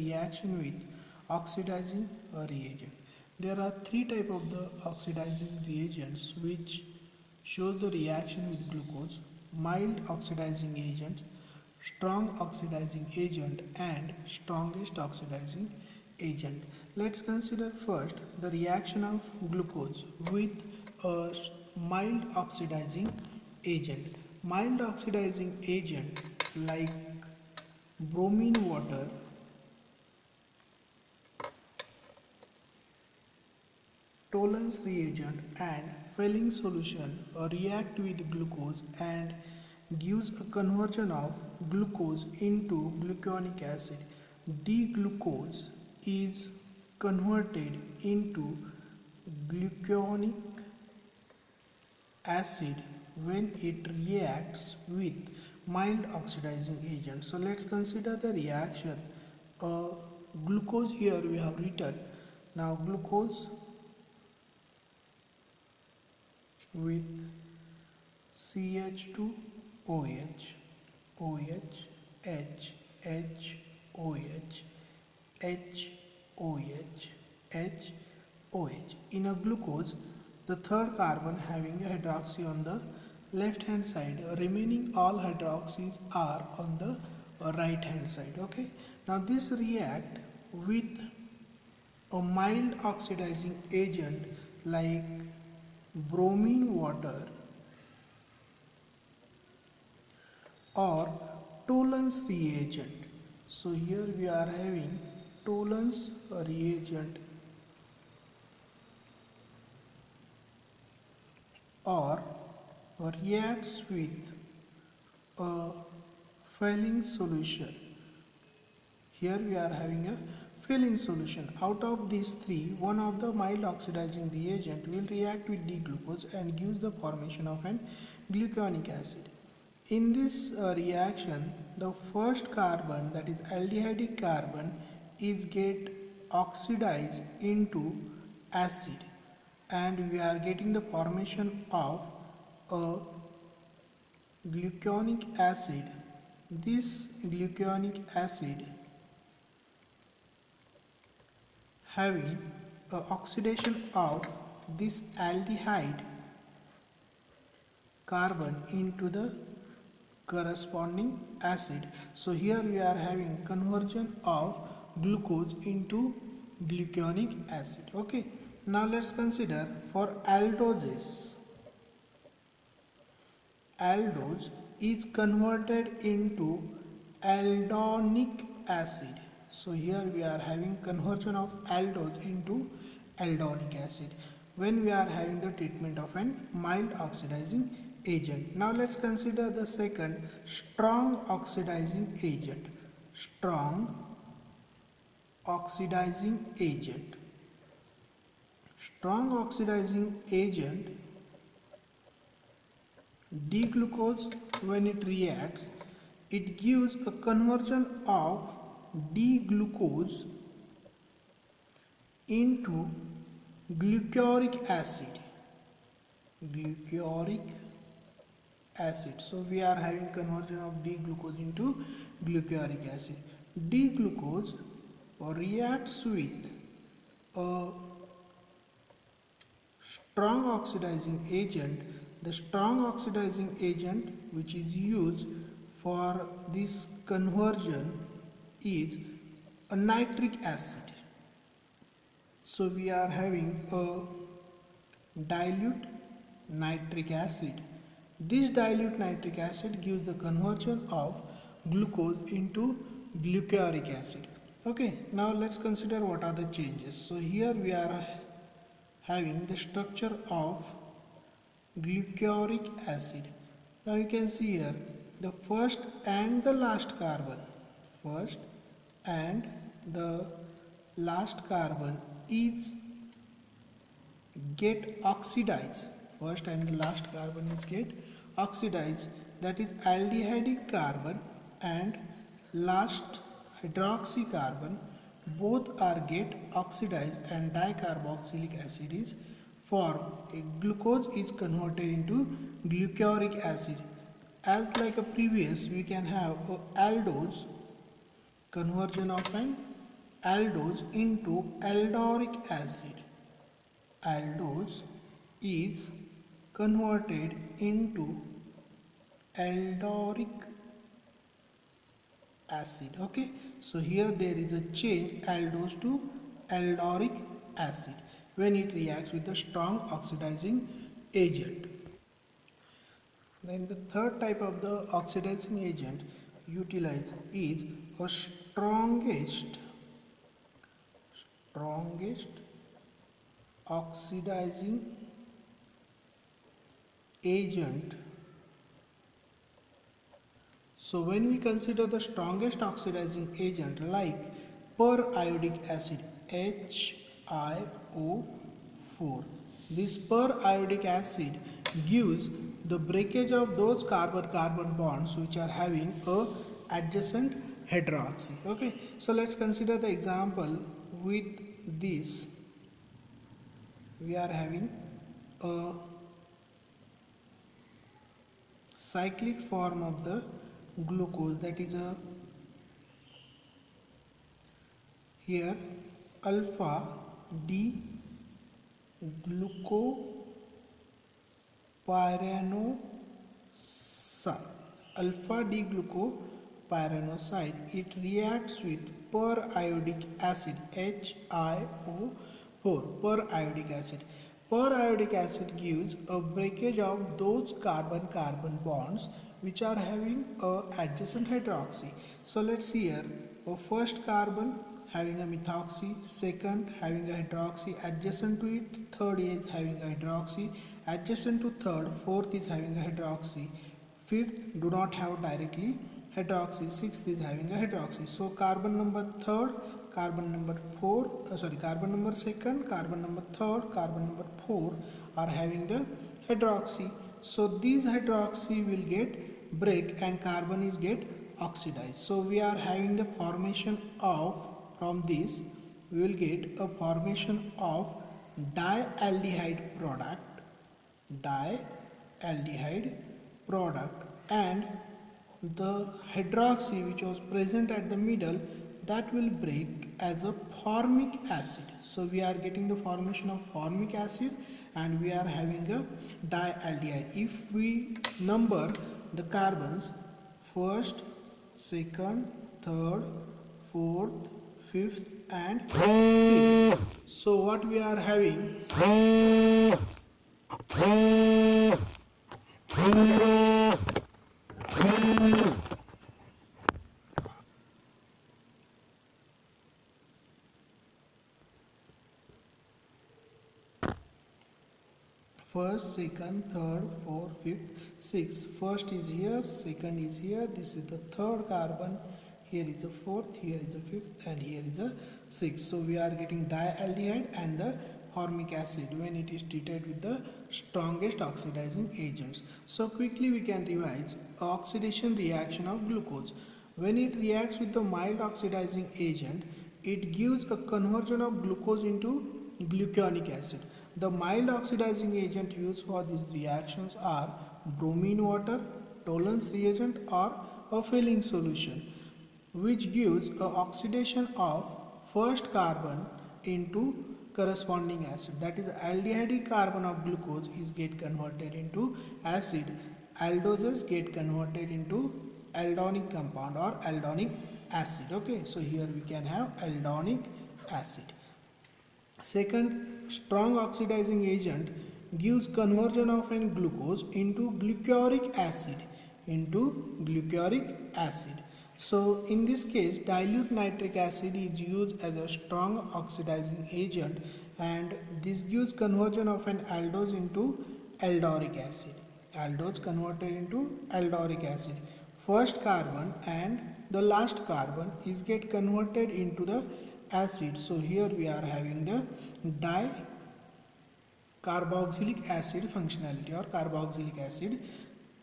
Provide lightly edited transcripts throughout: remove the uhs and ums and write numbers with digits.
reaction with oxidizing reagent. There are three types of the oxidizing reagents which shows the reaction with glucose: mild oxidizing agent, strong oxidizing agent, and strongest oxidizing agent. Let's consider first the reaction of glucose with a mild oxidizing agent. Mild oxidizing agent like bromine water, Tollens reagent, and Fehling solution react with glucose and gives a conversion of glucose into gluconic acid. D-glucose is converted into gluconic acid when it reacts with mild oxidizing agent. So let's consider the reaction. Glucose here we have written. Now glucose with CH2OH, OH, H, H, OH, H, OH, H, OH. In a glucose, the third carbon having a hydroxy on the left hand side, remaining all hydroxys are on the right hand side. Okay, now this react with a mild oxidizing agent like bromine water or Tollens reagent. So here we are having Tollens reagent or reacts with a Fehling solution. Here we are having a Fehling solution. Out of these three, one of the mild oxidizing reagent will react with D-glucose and gives the formation of an gluconic acid. In this reaction, the first carbon, that is aldehydic carbon, is get oxidized into acid, and we are getting the formation of a gluconic acid. This gluconic acid having oxidation of this aldehyde carbon into the corresponding acid. So here we are having conversion of glucose into gluconic acid. Okay, now let's consider for aldoses. Aldose is converted into aldonic acid. So here we are having conversion of aldose into aldonic acid when we are having the treatment of an mild oxidizing agent. Now let's consider the second, strong oxidizing agent. Strong oxidizing agent. Strong oxidizing agent, D-glucose, when it reacts, it gives a conversion of D-glucose into glucuric acid. Glucuric acid. So we are having conversion of D-glucose into glucuric acid. D-glucose reacts with a strong oxidizing agent. The strong oxidizing agent which is used for this conversion is a nitric acid. So we are having a dilute nitric acid. This dilute nitric acid gives the conversion of glucose into glucuric acid. Okay, now let's consider what are the changes. So here we are having the structure of glucuric acid. Now you can see here the first and the last carbon. First and the last carbon is get oxidized. First and the last carbon is get oxidized, that is aldehydic carbon and last hydroxy carbon, both are get oxidized and dicarboxylic acid is formed. A glucose is converted into glucuric acid. As like a previous, we can have a aldose, conversion of an aldose into aldoric acid. Aldose is converted into aldoric acid. Okay, so here there is a change aldose to aldoric acid when it reacts with a strong oxidizing agent. Then the third type of the oxidizing agent utilized is a strongest oxidizing agent. So when we consider the strongest oxidizing agent like periodic acid HiO4, this periodic acid gives the breakage of those carbon-carbon bonds which are having a adjacent hydroxy. Okay, so let's consider the example with this. We are having a cyclic form of the glucose, that is a here alpha D glucopyranoside. Alpha D glucopyranoside, it reacts with periodic acid HiO4, periodic acid. Periodic acid gives a breakage of those carbon-carbon bonds which are having a adjacent hydroxy. So let's see here, a first carbon having a methoxy, second having a hydroxy adjacent to it, third is having a hydroxy adjacent to third, fourth is having a hydroxy, fifth do not have directly hydroxy, sixth is having a hydroxy. So carbon number third, carbon number carbon number second, carbon number third, carbon number 4 are having the hydroxy. So these hydroxy will get break and carbon is get oxidized. So we are having the formation of, from this we will get a formation of dialdehyde product, and the hydroxy which was present at the middle, that will break as a formic acid. So we are getting the formation of formic acid and we are having a dialdehyde. If we number the carbons, first, second, third, fourth, fifth and sixth. So what we are having, first, second, third, fourth, fifth, sixth. First is here, second is here, this is the third carbon, here is the fourth, here is the fifth and here is the sixth. So we are getting dialdehyde and the formic acid when it is treated with the strongest oxidizing agents. So quickly we can revise oxidation reaction of glucose. When it reacts with the mild oxidizing agent, it gives a conversion of glucose into gluconic acid. The mild oxidizing agent used for these reactions are bromine water, Tollens reagent or a filling solution, which gives a oxidation of first carbon into corresponding acid. That is, aldehyde carbon of glucose is get converted into acid. Aldoses get converted into aldonic compound or aldonic acid. Okay, so here we can have aldonic acid. Second, strong oxidizing agent gives conversion of an glucose into glucuric acid. So in this case, dilute nitric acid is used as a strong oxidizing agent, and this gives conversion of an aldose into aldoric acid. Aldose converted into aldoric acid. First carbon and the last carbon is get converted into the acid. So here we are having the dicarboxylic acid functionality or carboxylic acid.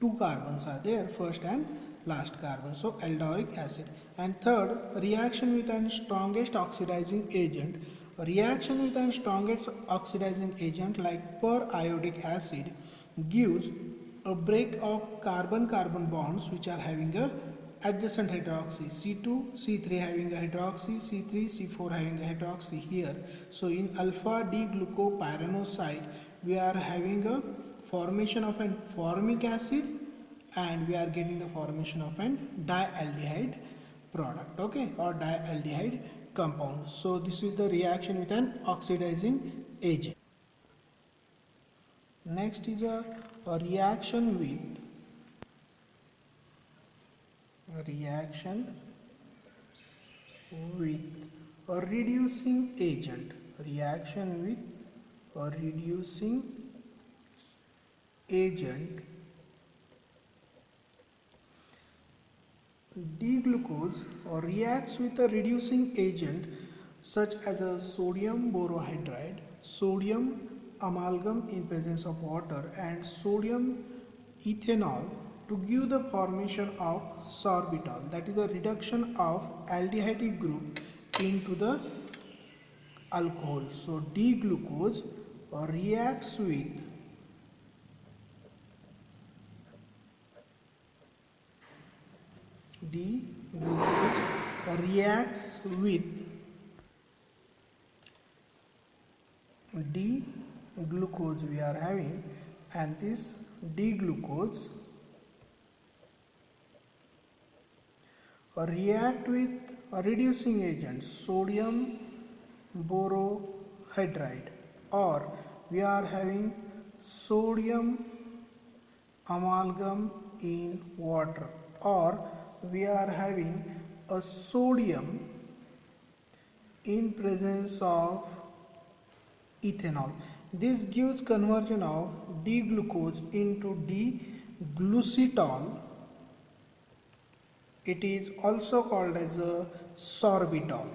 Two carbons are there, first and last carbon, so aldoric acid. And third, reaction with an strongest oxidizing agent. Reaction with an strongest oxidizing agent like periodic acid gives a break of carbon-carbon bonds which are having a adjacent hydroxy, C2, C3 having a hydroxy, C3, C4 having a hydroxy here. So in alpha D-glucopyranoside we are having a formation of an formic acid and we are getting the formation of an dialdehyde product, okay, or dialdehyde compound. So this is the reaction with an oxidizing agent. Next is a reaction with a reducing agent. Reaction with a reducing agent. D-glucose reacts with a reducing agent such as a sodium borohydride, sodium amalgam in presence of water, and sodium ethanol to give the formation of sorbitol, that is a reduction of aldehyde group into the alcohol. So D-glucose reacts with D-glucose reacts with D-glucose we are having, and this D-glucose react with a reducing agent sodium borohydride, or we are having sodium amalgam in water, or we are having a sodium in presence of ethanol. This gives conversion of D-glucose into D-glucitol. It is also called as a sorbitol.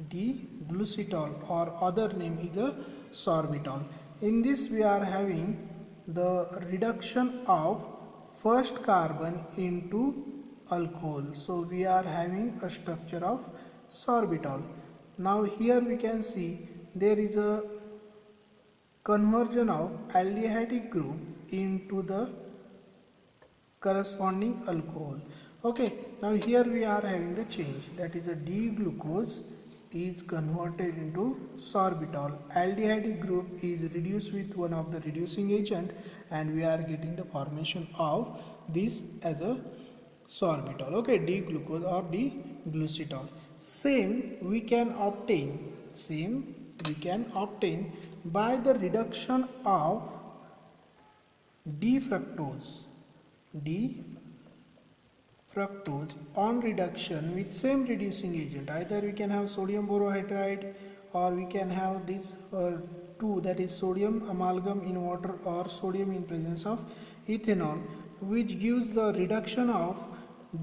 D-glucitol, or other name is a sorbitol. In this we are having the reduction of first carbon into alcohol. So we are having a structure of sorbitol. Now here we can see there is a conversion of aldehyde group into the corresponding alcohol. Okay, now here we are having the change, that is a D-glucose is converted into sorbitol. Aldehyde group is reduced with one of the reducing agent and we are getting the formation of this as a sorbitol. Okay, D-glucose or D-glucitol. Same we can obtain by the reduction of D-fructose on reduction with same reducing agent. Either we can have sodium borohydride or we can have this two, that is sodium amalgam in water or sodium in presence of ethanol, which gives the reduction of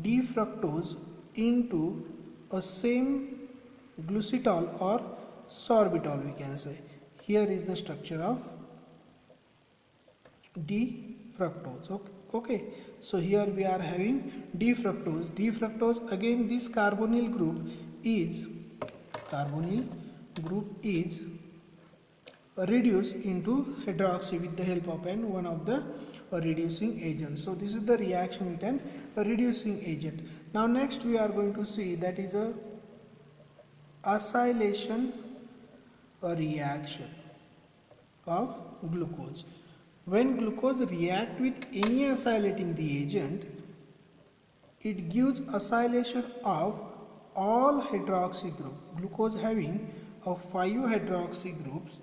D-fructose into a same glucitol or sorbitol, we can say. Here is the structure of D-fructose. Okay, so here we are having D-fructose. Again, this carbonyl group is reduced into hydroxy with the help of one of the reducing agent. So this is the reaction with an reducing agent. Now next we are going to see, that is a acylation reaction of glucose. When glucose react with any acylating reagent, it gives acylation of all hydroxy group. Glucose having 5 hydroxy groups.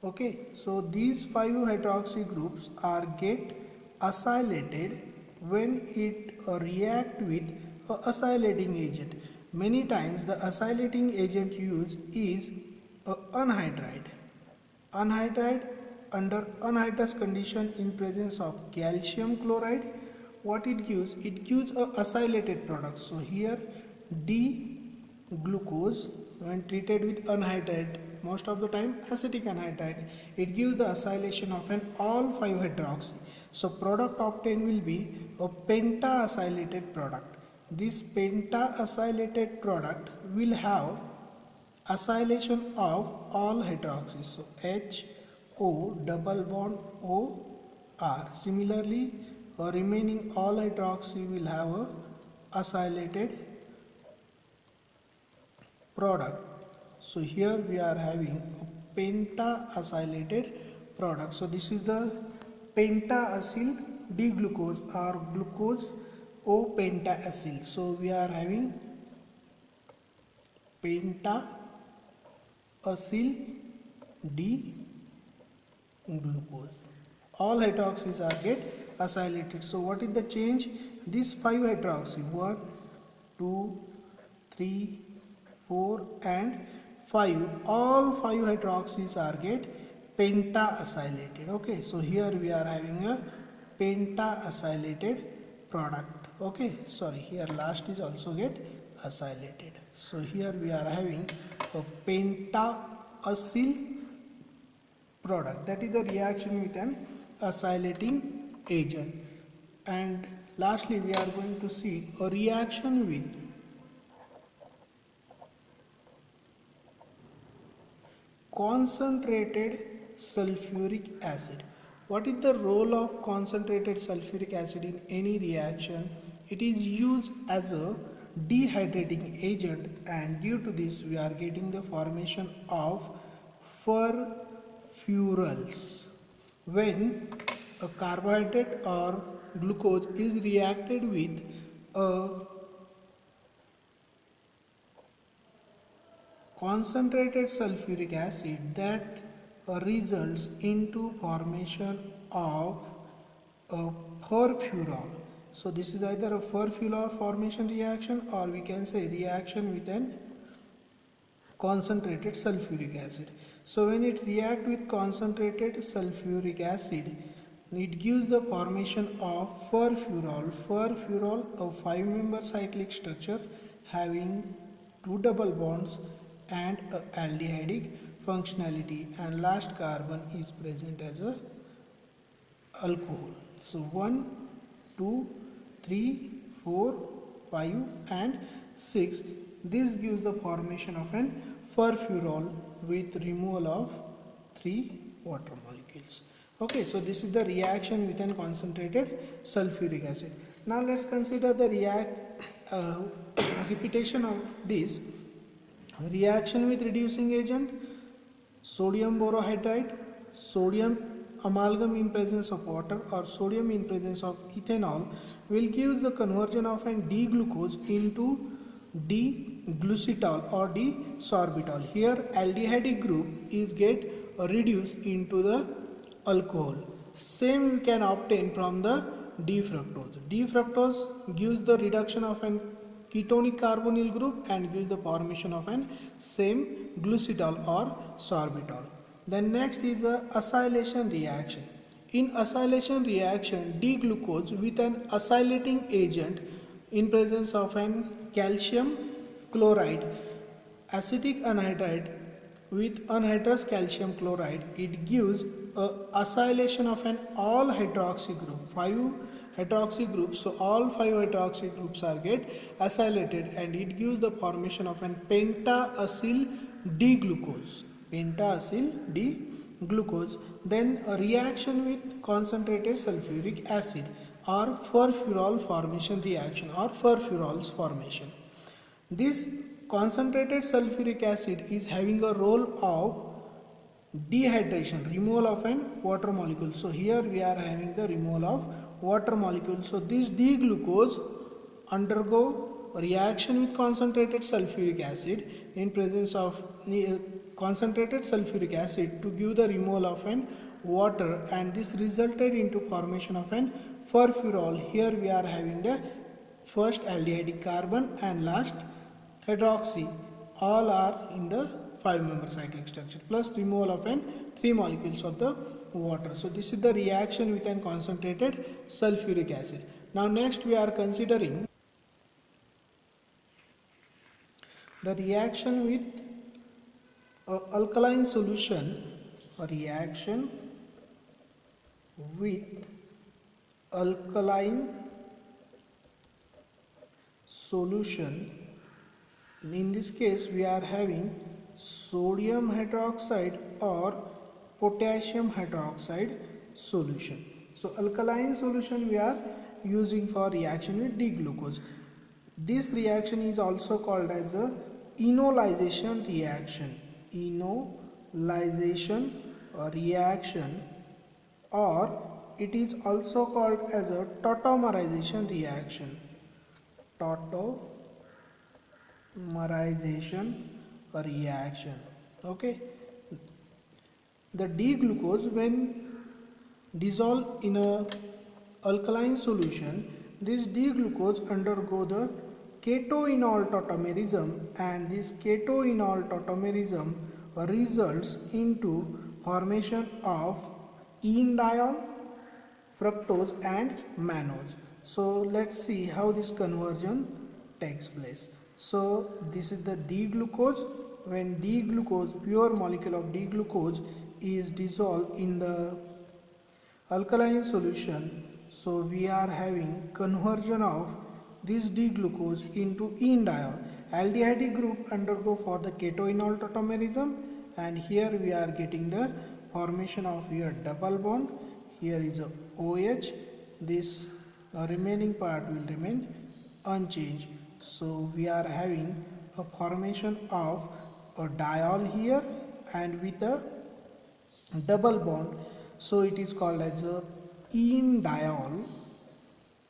Okay, so these 5 hydroxy groups are get acylated when it react with a acylating agent. Many times the acylating agent used is anhydride. Under anhydrous condition in presence of calcium chloride, what it gives a acylated product. So here D-glucose when treated with anhydride, most of the time acetic anhydride, it gives the acylation of an all 5 hydroxy. So product obtained will be a penta-acylated product. This penta-acylated product will have acylation of all hydroxy. So H O double bond O R. Similarly, remaining all hydroxy will have a acylated product. So here we are having a penta-acylated product. So this is the penta-acyl D-glucose or glucose O-penta-acyl. So we are having penta-acyl D-glucose. All hydroxys are get acylated. So what is the change? This 5 hydroxy, 1, 2, 3, 4 and 5, all 5 hydroxys are get penta-acylated. Okay, so here we are having a penta-acylated product. Okay, sorry, here last is also get acylated. So here we are having a penta-acyl product, that is the reaction with an acylating agent. And lastly we are going to see a reaction with concentrated sulfuric acid. What is the role of concentrated sulfuric acid in any reaction? It is used as a dehydrating agent, and due to this we are getting the formation of furfuryls. When a carbohydrate or glucose is reacted with a concentrated sulfuric acid, that results into formation of a furfural. So this is either a furfural formation reaction, or we can say reaction with an concentrated sulfuric acid. So when it reacts with concentrated sulfuric acid, it gives the formation of furfural. Furfural, a 5-member cyclic structure having 2 double bonds and a aldehydic functionality, and last carbon is present as a alcohol. So 1, 2, 3, 4, 5 and 6. This gives the formation of an furfural with removal of 3 water molecules. Okay, so this is the reaction with an concentrated sulfuric acid. Now let's consider the repetition of this. Reaction with reducing agent, sodium borohydride, sodium amalgam in presence of water or sodium in presence of ethanol will give the conversion of an D-glucose into D-glucitol or D-sorbitol. Here aldehydic group is get reduced into the alcohol. Same we can obtain from the D-fructose. D-fructose gives the reduction of an ketonic carbonyl group and gives the formation of an same glucitol or sorbitol. Then next is a acylation reaction. In acylation reaction, D-glucose with an acylating agent in presence of an calcium chloride, acetic anhydride with anhydrous calcium chloride, it gives a acylation of an all hydroxy group, 5 hydroxy groups. So all 5 hydroxy groups are get acylated, and it gives the formation of an penta-acyl D-glucose. Penta-acyl D-glucose. Then a reaction with concentrated sulfuric acid or furfural formation reaction or furfurols formation. This concentrated sulfuric acid is having a role of dehydration, removal of an water molecule. So here we are having the removal of water molecule. So this D-glucose undergo reaction with concentrated sulfuric acid in presence of concentrated sulfuric acid to give the removal of an water, and this resulted into formation of an furfural. Here we are having the first aldehydic carbon and last hydroxy. All are in the 5-member cyclic structure plus removal of an 3 molecules of the water. So this is the reaction with an concentrated sulfuric acid. Now next we are considering the reaction with alkaline solution, a reaction with alkaline solution. In this case we are having sodium hydroxide or potassium hydroxide solution. So alkaline solution we are using for reaction with D-glucose. This reaction is also called as a enolization reaction. Enolization reaction, or it is also called as a tautomerization reaction. Tautomerization reaction. Okay. The D-glucose, when dissolved in a alkaline solution, this D-glucose undergo the ketoenol tautomerism, and this ketoenol tautomerism results into formation of enediol, fructose and mannose. So let's see how this conversion takes place. So this is the D-glucose. When D-glucose, pure molecule of D-glucose is dissolved in the alkaline solution, so we are having conversion of this D-glucose into enediol. Aldehyde group undergo for the ketoenol tautomerism, and here we are getting the formation of here double bond. Here is a OH. This remaining part will remain unchanged. So we are having a formation of a diol here and with a double bond, so it is called as a enediol,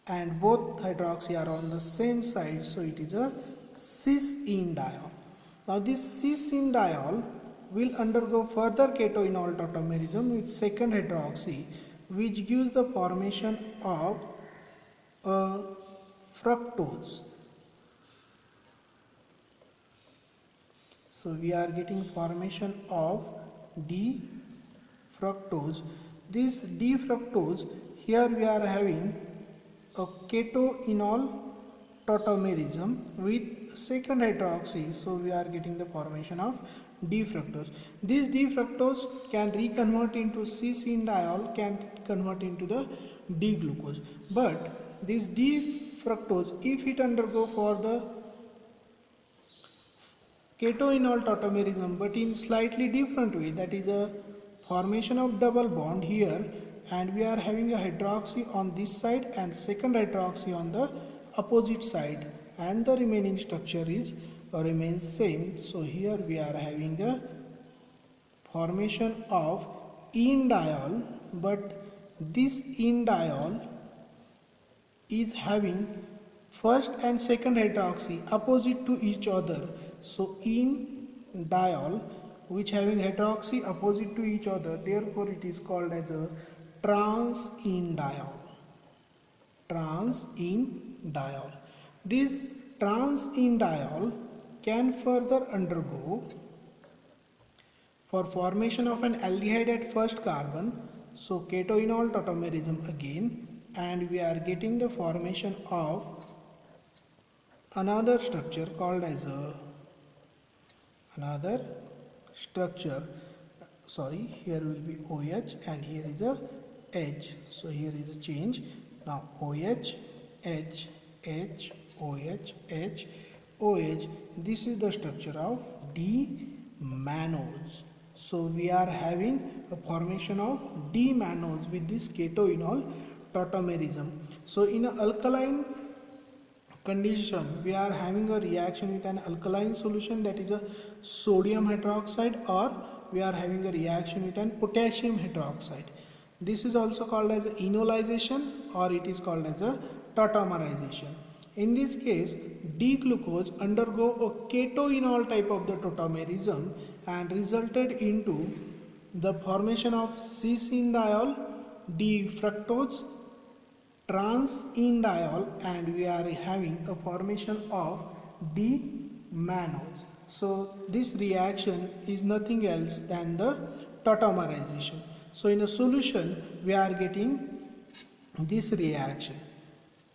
and both hydroxy are on the same side, so it is a cis-enediol. Now this cis-enediol will undergo further ketoenol tautomerism with second hydroxy, which gives the formation of fructose. So we are getting formation of D-fructose. This D-fructose, here we are having a ketoenol tautomerism with second hydroxy, so we are getting the formation of D-fructose. This D-fructose can reconvert into cis-enediol, can convert into the D-glucose. But this D-fructose, if it undergo for the ketoenol tautomerism but in slightly different way, that is a formation of double bond here, and we are having a hydroxy on this side and second hydroxy on the opposite side, and the remaining structure is remains same. So here we are having a formation of enediol, but this enediol is having first and second hydroxy opposite to each other. So enediol which having hydroxy opposite to each other, therefore it is called as a trans-enediol. Trans-enediol. This trans-enediol can further undergo for formation of an aldehyde at first carbon, so ketoenol tautomerism again, and we are getting the formation of another structure called as a here will be OH and here is a H, so here is a change. Now OH, H, H, OH, H, OH, this is the structure of D-mannose. So we are having a formation of D-mannose with this ketoenol tautomerism. So in an alkaline condition, we are having a reaction with an alkaline solution, that is a sodium hydroxide, or we are having a reaction with an potassium hydroxide. This is also called as enolization, or it is called as a tautomerization. In this case, D-glucose undergo a ketoenol type of the tautomerism and resulted into the formation of cis-enediol, D-fructose, trans-enediol, and we are having a formation of D-mannose. So this reaction is nothing else than the tautomerization. So in a solution we are getting this reaction: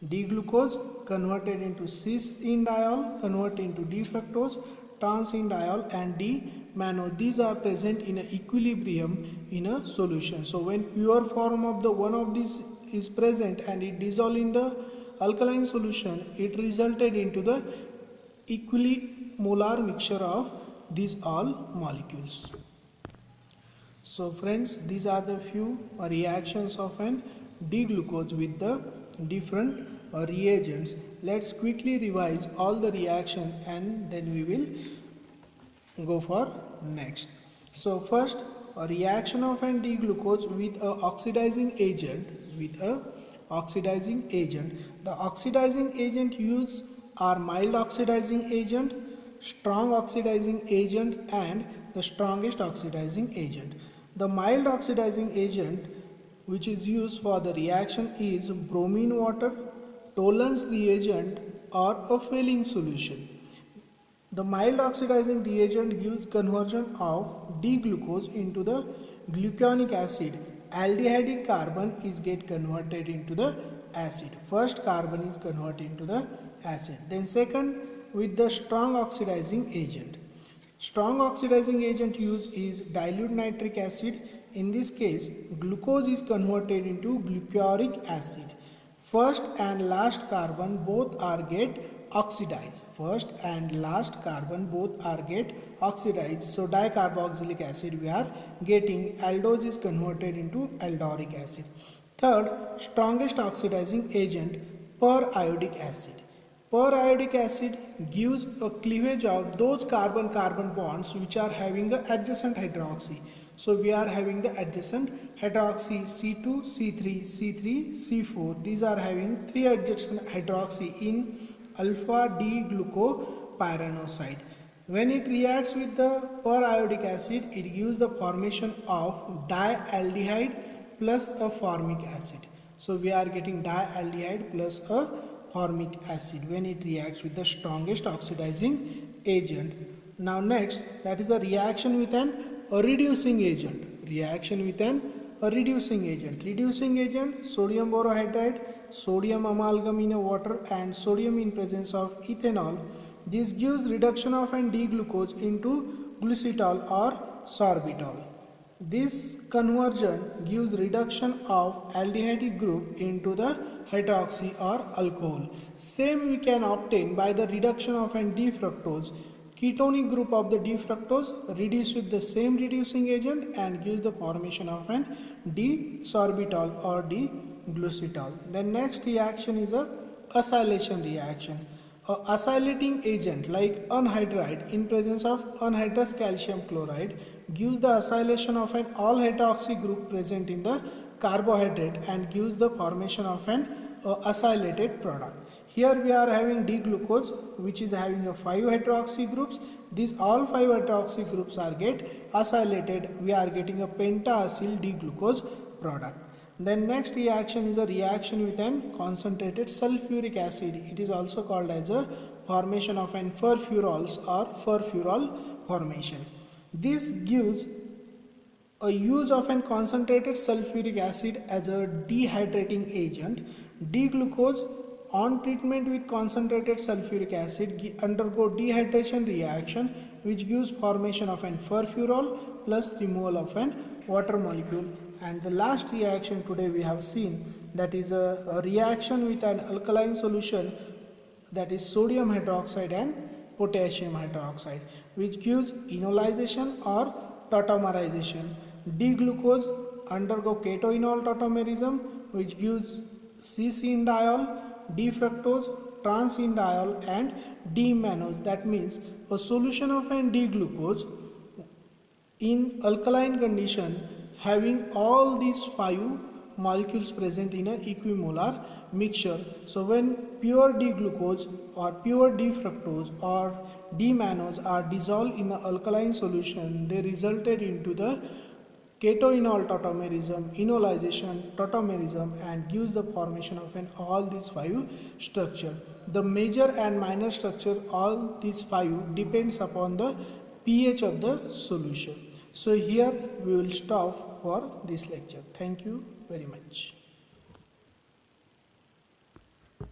D-glucose converted into cis-enediol, converted into D-fructose, trans-enediol and D-mannose. These are present in an equilibrium in a solution. So when pure form of the one of these is present and it dissolved in the alkaline solution, it resulted into the equimolar mixture of these all molecules. So friends, these are the few reactions of an D-glucose with the different reagents. Let's quickly revise all the reaction and then we will go for next. So first, a reaction of an D-glucose with a oxidizing agent. The oxidizing agent used are mild oxidizing agent, strong oxidizing agent and the strongest oxidizing agent. The mild oxidizing agent which is used for the reaction is bromine water, Tollens reagent or a Fehling solution. The mild oxidizing reagent gives conversion of D-glucose into the gluconic acid. Aldehydic carbon is get converted into the acid. First carbon is converted into the acid. Then second, with the strong oxidizing agent. Strong oxidizing agent used is dilute nitric acid. In this case, glucose is converted into glucuric acid. First and last carbon both are get oxidized. First and last carbon both are get oxidized. So dicarboxylic acid we are getting. Aldose is converted into aldoric acid. Third, strongest oxidizing agent, periodic acid. Periodic acid gives a cleavage of those carbon-carbon bonds which are having the adjacent hydroxy. So we are having the adjacent hydroxy C2, C3, C3, C4. These are having 3 adjacent hydroxy in alpha D glucopyranoside. When it reacts with the periodic acid, it gives the formation of dialdehyde plus a formic acid. So we are getting dialdehyde plus a formic acid when it reacts with the strongest oxidizing agent. Now next, that is a reaction with an reducing agent. Reaction with an reducing agent. Reducing agent, sodium borohydride, sodium amalgam in a water and sodium in presence of ethanol. This gives reduction of an D-glucose into glycetol or sorbitol. This conversion gives reduction of aldehydic group into the hydroxy or alcohol. Same we can obtain by the reduction of an D-fructose. Ketonic group of the D-fructose reduced with the same reducing agent and gives the formation of an D-sorbitol or D-glucetol. The next reaction is a acylation reaction. A acylating agent like anhydride in presence of anhydrous calcium chloride gives the acylation of an all hydroxy group present in the carbohydrate and gives the formation of an acylated product. Here we are having D-glucose which is having a 5 hydroxy groups. These all 5 hydroxy groups are get acylated. We are getting a pentaacyl D-glucose product. Then next reaction is a reaction with an concentrated sulfuric acid. It is also called as a formation of an furfurols or furfurol formation. This gives a use of an concentrated sulfuric acid as a dehydrating agent. D-glucose on treatment with concentrated sulfuric acid undergo dehydration reaction which gives formation of an furfurol plus removal of an water molecule. And the last reaction today we have seen, that is a reaction with an alkaline solution, that is sodium hydroxide and potassium hydroxide, which gives enolization or tautomerization. D-glucose undergo ketoenol tautomerism which gives C-cinndiol, D-fructose, trans-cinndiol and D-mannose. That means a solution of an D-glucose in alkaline condition having all these 5 molecules present in an equimolar mixture. So when pure D-glucose or pure D-fructose or D-mannose are dissolved in the alkaline solution, they resulted into the ketoenol tautomerism, enolization, tautomerism and gives the formation of an all these 5 structure. The major and minor structure all these 5 depends upon the pH of the solution. So here we will stop for this lecture. Thank you very much.